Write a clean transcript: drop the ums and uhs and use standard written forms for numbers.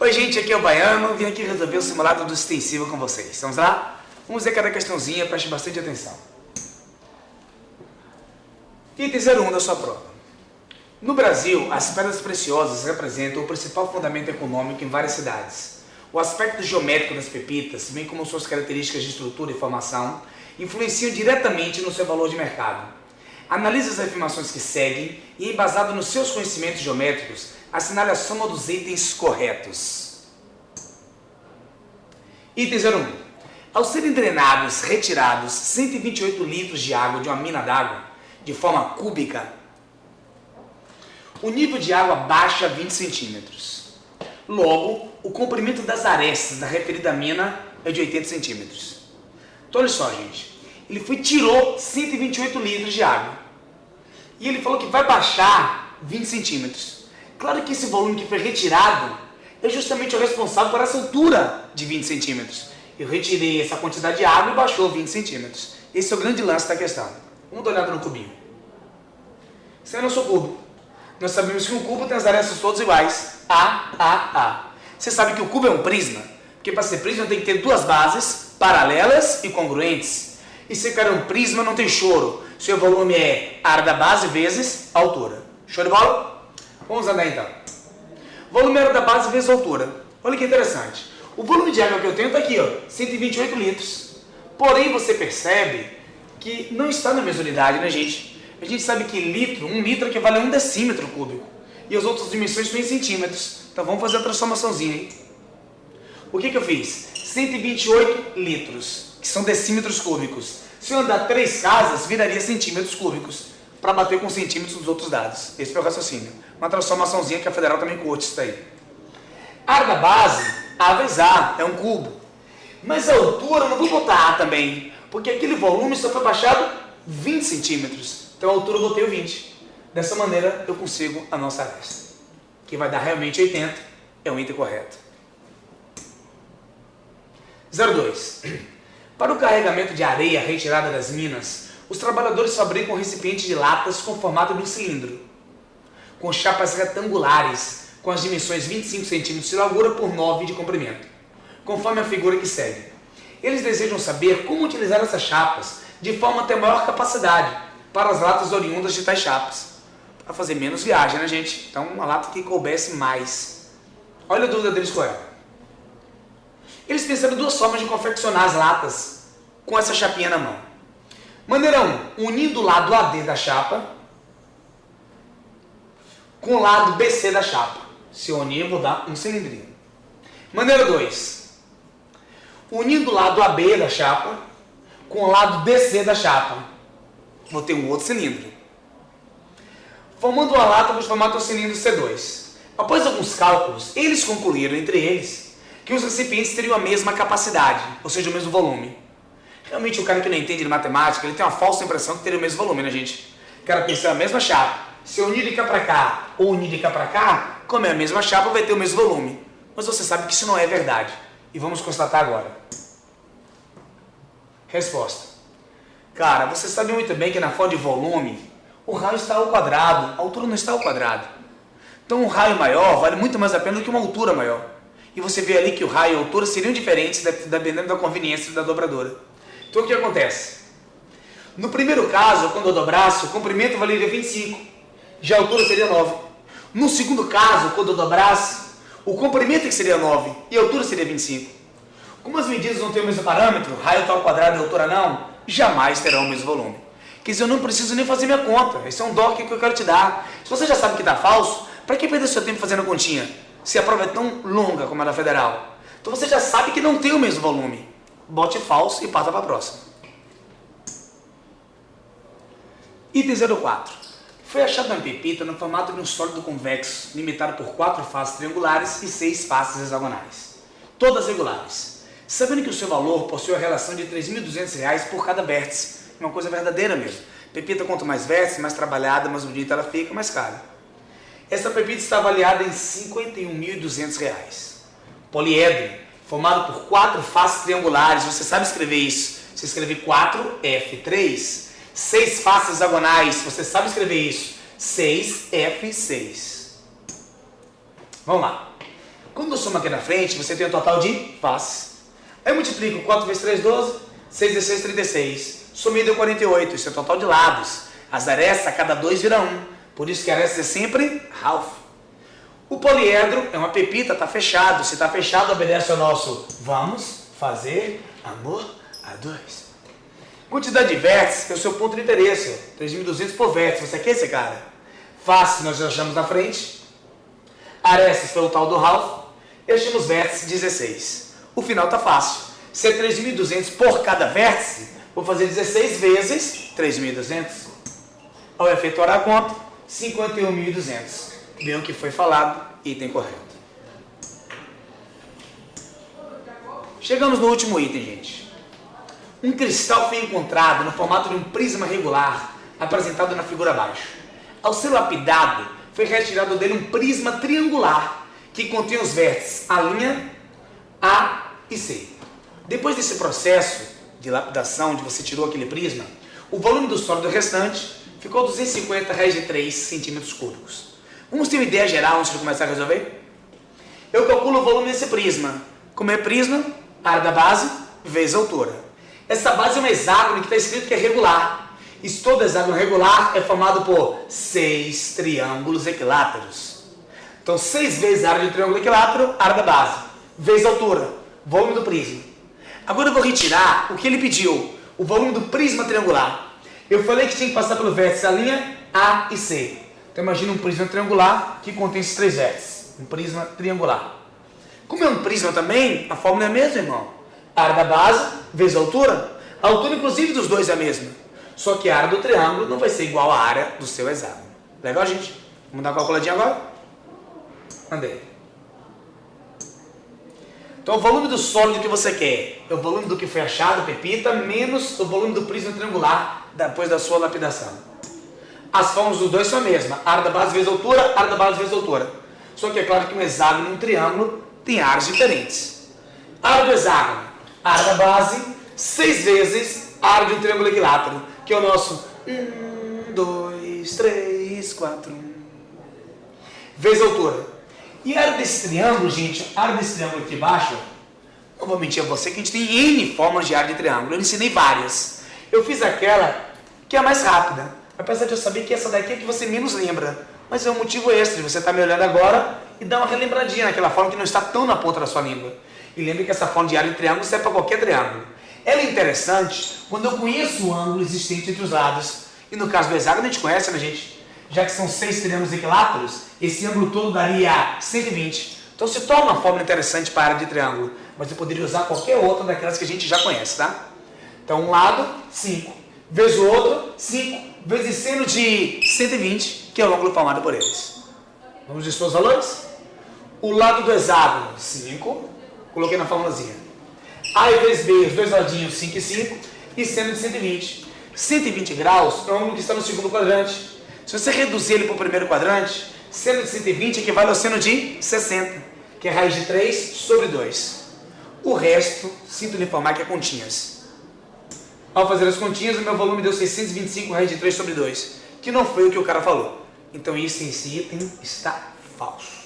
Oi gente, aqui é o Baiano, vim aqui resolver o simulado do extensivo com vocês. Vamos lá? Vamos ver cada questãozinha, preste bastante atenção. Item 01 da sua prova. No Brasil, as pedras preciosas representam o principal fundamento econômico em várias cidades. O aspecto geométrico das pepitas, bem como suas características de estrutura e formação, influenciam diretamente no seu valor de mercado. Analise as afirmações que seguem e, embasado nos seus conhecimentos geométricos, assinale a soma dos itens corretos. Item 01. Ao serem drenados, retirados 128 litros de água de uma mina d'água, de forma cúbica, o nível de água baixa 20 centímetros. Logo, o comprimento das arestas da referida mina é de 80 centímetros. Então, olha só, gente. Ele tirou 128 litros de água. E ele falou que vai baixar 20 centímetros. Claro que esse volume que foi retirado é justamente o responsável por essa altura de 20 centímetros. Eu retirei essa quantidade de água e baixou 20 centímetros. Esse é o grande lance da questão. Vamos dar uma olhada no cubinho. Esse é o nosso cubo. Nós sabemos que um cubo tem as arestas todas iguais. A. Você sabe que o cubo é um prisma? Porque para ser prisma tem que ter duas bases paralelas e congruentes. E se quer um prisma não tem choro. Seu volume é a área da base vezes a altura. Show de bola? Vamos andar então. Volume área da base vezes a altura. Olha que interessante. O volume de água que eu tenho está aqui, ó, 128 litros. Porém, você percebe que não está na mesma unidade, né, gente? A gente sabe que um litro equivale a 1 decímetro cúbico. E as outras dimensões estão em centímetros. Então vamos fazer a transformaçãozinha, hein? O que eu fiz? 128 litros, que são decímetros cúbicos. Se eu andar 3 casas, viraria centímetros cúbicos, para bater com centímetros dos outros dados. Esse foi o raciocínio. Uma transformaçãozinha que a Federal também curte isso daí. A área da base, A vezes A, é um cubo. Mas a altura, eu não vou botar A também, porque aquele volume só foi baixado 20 centímetros. Então a altura eu botei o 20. Dessa maneira eu consigo a nossa aresta, que vai dar realmente 80, é o item correto. 02. Para o carregamento de areia retirada das minas, os trabalhadores fabricam um recipiente de latas com o formato de um cilindro, com chapas retangulares, com as dimensões 25 cm de largura por 9 de comprimento, conforme a figura que segue. Eles desejam saber como utilizar essas chapas de forma a ter maior capacidade para as latas oriundas de tais chapas, para fazer menos viagem, né, gente? Então, uma lata que coubesse mais. Olha a dúvida deles qual é. Eles pensaram 2 formas de confeccionar as latas com essa chapinha na mão. Maneira 1, unindo o lado AD da chapa com o lado BC da chapa. Se eu unir, eu vou dar um cilindrinho. Maneira 2, unindo o lado AB da chapa com o lado BC da chapa. Vou ter um outro cilindro. Formando uma lata, vou formar o cilindro C2. Após alguns cálculos, eles concluíram entre eles que os recipientes teriam a mesma capacidade, ou seja, o mesmo volume. Realmente o cara que não entende de matemática, ele tem uma falsa impressão que teria o mesmo volume, né, gente? O cara pensa a mesma chapa. Se eu unir de cá para cá ou unir de cá para cá, como é a mesma chapa, vai ter o mesmo volume. Mas você sabe que isso não é verdade. E vamos constatar agora. Resposta. Cara, você sabe muito bem que na forma de volume, o raio está ao quadrado, a altura não está ao quadrado. Então um raio maior vale muito mais a pena do que uma altura maior. E você vê ali que o raio e a altura seriam diferentes dependendo da conveniência da dobradora. Então o que acontece? No primeiro caso, quando eu dobrasse, o comprimento valeria 25, já a altura seria 9. No segundo caso, quando eu dobrasse, o comprimento que seria 9 e a altura seria 25. Como as medidas não têm o mesmo parâmetro, raio está ao quadrado e a altura não, jamais terão o mesmo volume. Quer dizer, eu não preciso nem fazer minha conta, esse é um DOC que eu quero te dar. Se você já sabe que está falso, para que perder seu tempo fazendo a continha? Se a prova é tão longa como a da Federal. Então você já sabe que não tem o mesmo volume. Bote falso e parta para a próxima. Item 04. Foi achado uma pepita no formato de um sólido convexo, limitado por 4 faces triangulares e 6 faces hexagonais, todas regulares. Sabendo que o seu valor possui a relação de R$ 3.200 por cada vértice, uma coisa verdadeira mesmo. Pepita, quanto mais vértice, mais trabalhada, mais bonita ela fica, mais cara. Essa pepita está avaliada em R$ 51.200. Poliedro, formado por 4 faces triangulares, você sabe escrever isso? Você escreve 4F3. 6 faces hexagonais, você sabe escrever isso? 6F6. Vamos lá. Quando eu somo aqui na frente, você tem um total de faces. Aí eu multiplico 4 vezes 3, 12, 6 vezes 6, 36. Somei deu 48, isso é o total de lados. As arestas, a cada 2 vira 1. Por isso que a aresta é sempre half. O poliedro é uma pepita, está fechado. Se está fechado, obedece ao nosso vamos fazer amor a 2. Quantidade de vértices é o seu ponto de interesse. 3.200 por vértice. Você quer esse cara? Face nós já achamos na frente. Arestas pelo tal do half. E achamos vértice 16. O final está fácil. Se é 3.200 por cada vértice, vou fazer 16 vezes 3.200. Ao efetuar a conta, 51.200. Bem o que foi falado, item correto. Chegamos no último item, gente. Um cristal foi encontrado no formato de um prisma regular, apresentado na figura abaixo. Ao ser lapidado, foi retirado dele um prisma triangular, que contém os vértices a linha A e C. Depois desse processo de lapidação, onde você tirou aquele prisma, o volume do sólido restante ficou 250 raiz de 3 centímetros cúbicos. Vamos ter uma ideia geral antes de começar a resolver? Eu calculo o volume desse prisma. Como é prisma, área da base vezes a altura. Essa base é um hexágono que está escrito que é regular. E todo hexágono regular é formado por 6 triângulos equiláteros. Então 6 vezes a área de um triângulo equilátero, área da base, vezes a altura, volume do prisma. Agora eu vou retirar o que ele pediu, o volume do prisma triangular. Eu falei que tinha que passar pelo vértice a linha A e C. Então imagina um prisma triangular que contém esses 3 vértices. Um prisma triangular. Como é um prisma também, a fórmula é a mesma, irmão. A área da base vezes a altura. A altura, inclusive, dos dois é a mesma. Só que a área do triângulo não vai ser igual à área do seu hexágono. Legal, gente? Vamos dar uma calculadinha agora? Andei. Então o volume do sólido que você quer é o volume do que foi achado, pepita, menos o volume do prisma triangular depois da sua lapidação. As fórmulas dos dois são a mesma. Área da base vezes a altura, área da base vezes a altura. Só que é claro que um hexágono e um triângulo têm áreas diferentes. Área do hexágono, área da base, 6 vezes a área de um triângulo equilátero, que é o nosso 1, 2, 3, 4, vezes a altura. E a área desse triângulo, gente, a área desse triângulo aqui embaixo, não vou mentir a você que a gente tem N formas de área de triângulo. Eu ensinei várias. Eu fiz aquela que é a mais rápida. Apesar de eu saber que essa daqui é que você menos lembra. Mas é um motivo extra de você estar me olhando agora e dar uma relembradinha naquela forma que não está tão na ponta da sua língua. E lembre que essa forma de área de triângulo serve para qualquer triângulo. Ela é interessante quando eu conheço o ângulo existente entre os lados. E no caso do hexágono a gente conhece, né, gente? Já que são 6 triângulos equiláteros, esse ângulo todo daria 120. Então se torna uma fórmula interessante para a área de triângulo. Mas eu poderia usar qualquer outra daquelas que a gente já conhece, tá? Então um lado, 5. Vezes o outro, 5. Vezes seno de 120, que é o ângulo formado por eles. Vamos dispor os valores? O lado do hexágono, 5. Coloquei na formulazinha. A vezes B, os dois ladinhos, 5 e 5. E seno de 120. 120 graus é o ângulo que está no segundo quadrante. Se você reduzir ele para o primeiro quadrante, seno de 120 equivale ao seno de 60, que é raiz de 3 sobre 2. O resto, sinto lhe informar que é continhas. Ao fazer as continhas, o meu volume deu 625 raiz de 3 sobre 2, que não foi o que o cara falou. Então esse item está falso.